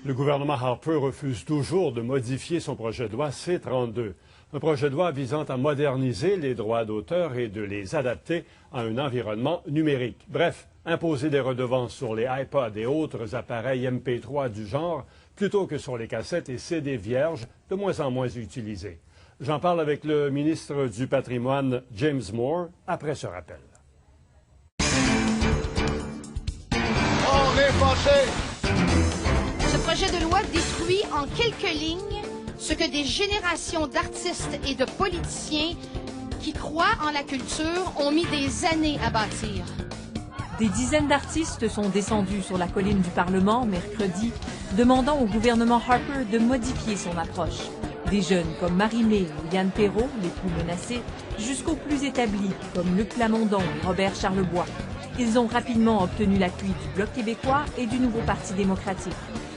Le gouvernement Harper refuse toujours de modifier son projet de loi C-32, un projet de loi visant à moderniser les droits d'auteur et de les adapter à un environnement numérique. Bref, imposer des redevances sur les iPods et autres appareils MP3 du genre, plutôt que sur les cassettes et CD vierges, de moins en moins utilisés. J'en parle avec le ministre du Patrimoine, James Moore, après ce rappel. On est fâché! Ce projet de loi détruit en quelques lignes ce que des générations d'artistes et de politiciens qui croient en la culture ont mis des années à bâtir. Des dizaines d'artistes sont descendus sur la colline du Parlement mercredi, demandant au gouvernement Harper de modifier son approche. Des jeunes comme Marie-Mé ou Yann Perrault, les plus menacés, jusqu'aux plus établis comme Luc Plamondon et Robert Charlebois. Ils ont rapidement obtenu l'appui du Bloc québécois et du Nouveau Parti démocratique.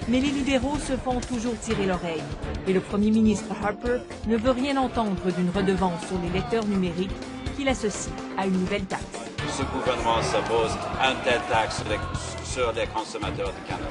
Mais les libéraux se font toujours tirer l'oreille. Et le premier ministre Harper ne veut rien entendre d'une redevance sur les lecteurs numériques qu'il associe à une nouvelle taxe. Ce gouvernement s'oppose à une telle taxe sur les consommateurs du Canada.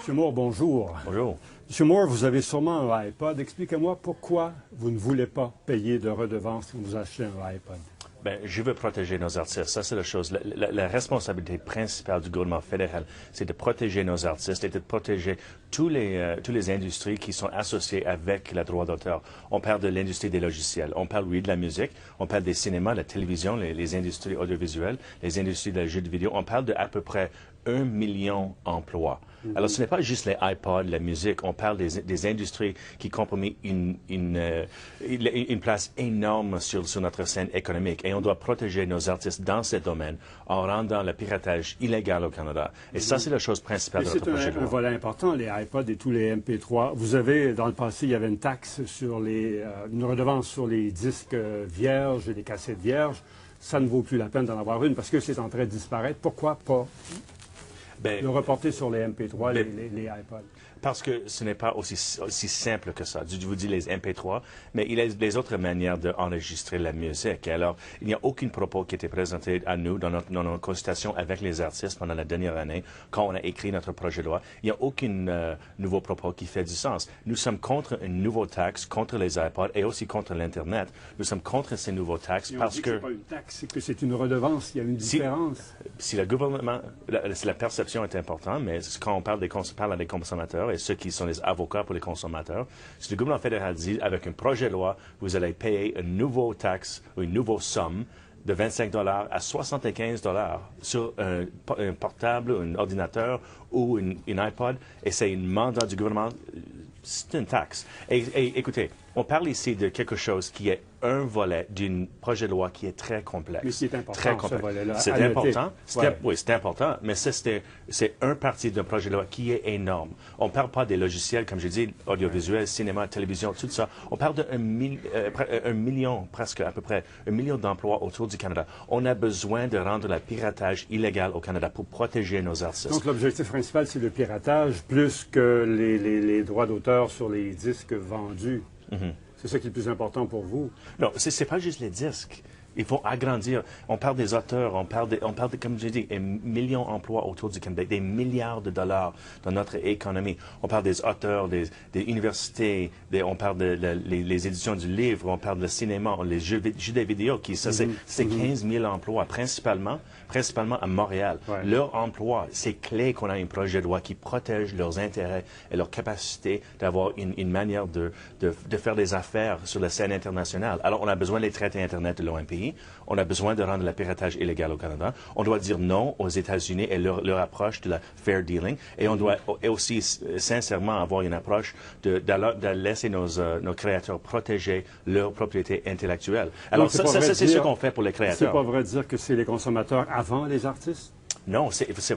M. Moore, bonjour. Bonjour. M. Moore, vous avez sûrement un iPod. Expliquez-moi pourquoi vous ne voulez pas payer de redevance quand vous achetez un iPod. Bien, je veux protéger nos artistes. Ça, c'est la chose. La responsabilité principale du gouvernement fédéral, c'est de protéger nos artistes et de protéger tous les industries qui sont associées avec le droit d'auteur. On parle de l'industrie des logiciels, on parle, oui, de la musique, on parle des cinémas, la télévision, les industries audiovisuelles, les industries de jeux de vidéo. On parle de à peu près 1 million d'emplois. Alors, ce n'est pas juste les iPods, la musique. On parle des industries qui compromettent une place énorme sur notre scène économique. Et on doit protéger nos artistes dans ce domaine en rendant le piratage illégal au Canada. Et ça, c'est la chose principale de notre projet de loi. C'est un volet important, les iPods et tous les MP3. Vous avez, dans le passé, il y avait une taxe sur une redevance sur les disques vierges et les cassettes vierges. Ça ne vaut plus la peine d'en avoir une parce que c'est en train de disparaître. Pourquoi pas le reporter sur les MP3, les iPods? Parce que ce n'est pas aussi simple que ça. Je vous dis les MP3, mais il y a des autres manières d'enregistrer la musique. Alors, il n'y a aucun propos qui a été présenté à nous dans nos consultations avec les artistes pendant la dernière année, quand on a écrit notre projet de loi. Il n'y a aucun nouveau propos qui fait du sens. Nous sommes contre une nouvelle taxe, contre les iPods et aussi contre l'Internet. Nous sommes contre ces nouveaux taxes parce que... c'est pas une taxe, c'est que c'est une redevance. Il y a une différence. Si le gouvernement... La perception est importante, mais quand on parle à des consommateurs et ceux qui sont les avocats pour les consommateurs, si le gouvernement fédéral dit, avec un projet de loi, vous allez payer une nouvelle taxe ou une nouvelle somme de 25 $ à 75 $ sur un portable, un ordinateur ou une iPod, et c'est un mandat du gouvernement, c'est une taxe. Et écoutez, on parle ici de quelque chose qui est un volet d'un projet de loi qui est très complexe. Mais c'est important, très complexe. Ce volet-là. C'est important. Oui, c'est important, mais c'est un partie d'un projet de loi qui est énorme. On ne parle pas des logiciels, comme je dis, audiovisuels, cinéma, télévision, tout ça. On parle d'un million, presque à peu près, 1 million d'emplois autour du Canada. On a besoin de rendre le piratage illégal au Canada pour protéger nos artistes. Donc, l'objectif principal, c'est le piratage, plus que les droits d'auteur sur les disques vendus. C'est ça qui est le plus important pour vous? Non, ce n'est pas juste les disques. Il faut agrandir. On parle des auteurs, on parle de, comme j'ai dit, 1 million d'emplois autour du Canada, des milliards de dollars dans notre économie. On parle des auteurs, des universités, on parle les éditions du livre, on parle de cinéma, les jeux de vidéo, c'est 15 000 emplois, principalement à Montréal. Ouais. Leur emploi, c'est clé qu'on a un projet de loi qui protège leurs intérêts et leur capacité d'avoir une manière de faire des affaires sur la scène internationale. Alors, on a besoin des traités Internet de l'OMPI. On a besoin de rendre le piratage illégal au Canada. On doit dire non aux États-Unis et leur approche de la fair dealing. Et on doit aussi sincèrement avoir une approche de laisser nos créateurs protéger leur propriété intellectuelle. Alors, c'est ce qu'on fait pour les créateurs. C'est pas vrai de dire que c'est les consommateurs avant les artistes? Non,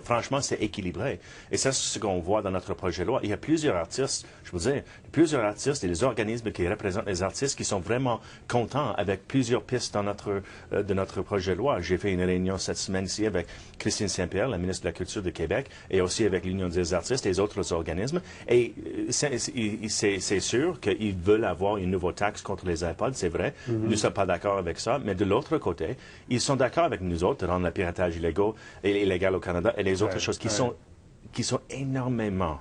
franchement, c'est équilibré. Et ça, c'est ce qu'on voit dans notre projet de loi. Il y a plusieurs artistes, je vous dis, plusieurs artistes et les organismes qui représentent les artistes qui sont vraiment contents avec plusieurs pistes de notre projet de loi. J'ai fait une réunion cette semaine ici avec Christine Saint-Pierre, la ministre de la Culture du Québec, et aussi avec l'Union des artistes et les autres organismes. Et c'est sûr qu'ils veulent avoir une nouvelle taxe contre les iPods, c'est vrai. Nous ne sommes pas d'accord avec ça. Mais de l'autre côté, ils sont d'accord avec nous autres de rendre le piratage illégal au Canada et les autres choses qui sont qui sont énormément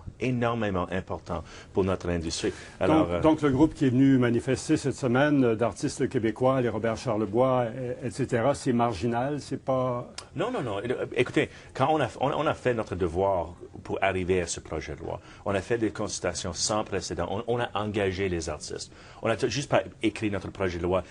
importants pour notre industrie. Alors, donc le groupe qui est venu manifester cette semaine d'artistes québécois, les Robert Charlebois, etc., c'est marginal, c'est pas... Non. Écoutez, quand on a fait notre devoir pour arriver à ce projet de loi, on a fait des consultations sans précédent, on a engagé les artistes. On n'a juste pas écrit notre projet de loi,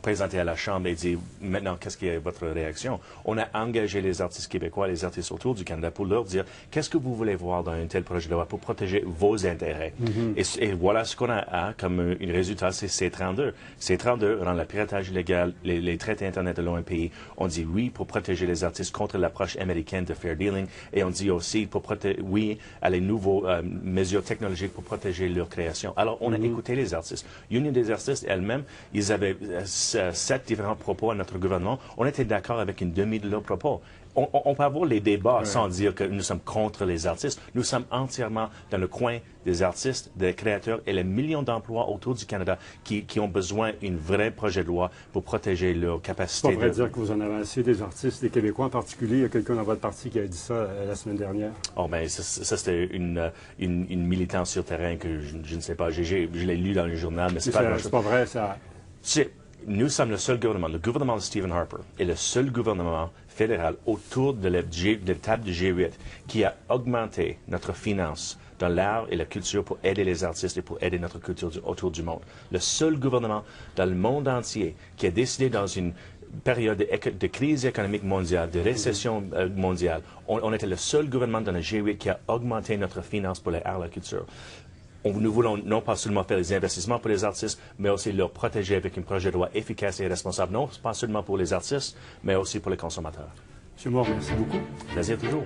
présenté à la Chambre et dit maintenant qu'est-ce qui est votre réaction. On a engagé les artistes québécois, les artistes autour du Canada pour leur dire qu'est-ce que vous voulez voir dans un tel projet de loi pour protéger vos intérêts. Et voilà ce qu'on a comme un résultat, c'est C-32. C-32 rend le piratage illégal, les traités Internet de long un pays. On dit oui pour protéger les artistes contre l'approche américaine de fair dealing et on dit aussi pour oui à les nouveaux mesures technologiques pour protéger leur création. Alors, on a écouté les artistes. L'Union des artistes elle-même, ils avaient 7 différents propos à notre gouvernement. On était d'accord avec une demi de leurs propos. On peut avoir les débats sans dire que nous sommes contre les artistes. Nous sommes entièrement dans le coin des artistes, des créateurs et les millions d'emplois autour du Canada qui ont besoin d'un vrai projet de loi pour protéger leurs capacités. C'est pas vrai dire que vous en avez assez des artistes, des Québécois en particulier. Il y a quelqu'un dans votre parti qui a dit ça la semaine dernière. Oh, ben, ça c'était une militante sur terrain que je ne sais pas. Je l'ai lu dans le journal, mais c'est pas vrai, ça. Nous sommes le seul gouvernement, le gouvernement de Stephen Harper est le seul gouvernement fédéral autour de la table du G8 qui a augmenté notre finance dans l'art et la culture pour aider les artistes et pour aider notre culture autour du monde. Le seul gouvernement dans le monde entier qui a décidé dans une période de crise économique mondiale, de récession mondiale, on était le seul gouvernement dans le G8 qui a augmenté notre finance pour l'art et la culture. Nous voulons non pas seulement faire des investissements pour les artistes, mais aussi leur protéger avec un projet de loi efficace et responsable, non pas seulement pour les artistes, mais aussi pour les consommateurs. M. Moore, merci beaucoup. Plaisir toujours.